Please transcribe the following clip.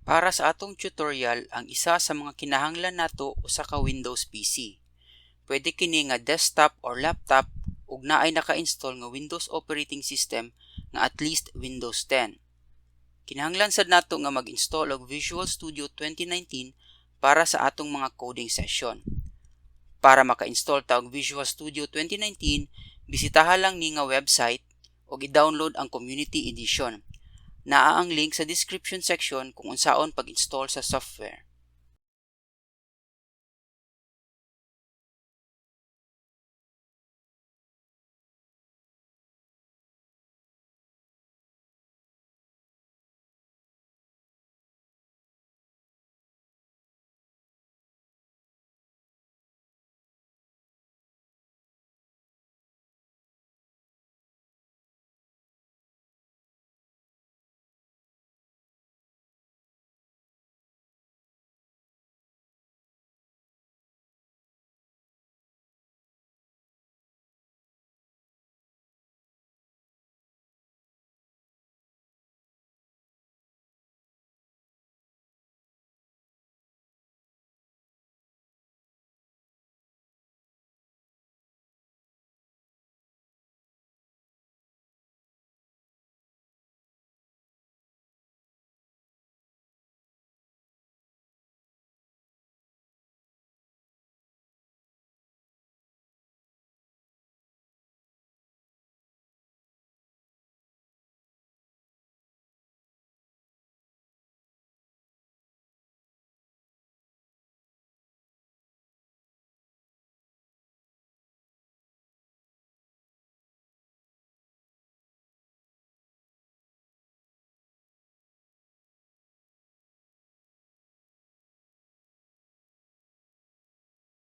Para sa atong tutorial, ang isa sa mga kinahanglan nato usa ka Windows PC. Pwede kini nga desktop or laptop ug naay naka-install nga Windows operating system nga at least Windows 10. Kinahanglan sad nato nga mag-install og Visual Studio 2019 para sa atong mga coding session. Para maka-install ta og Visual Studio 2019, bisitaha lang ni nga website ug i-download ang Community Edition. Naa ang link sa description section kung unsaon pag-install sa software.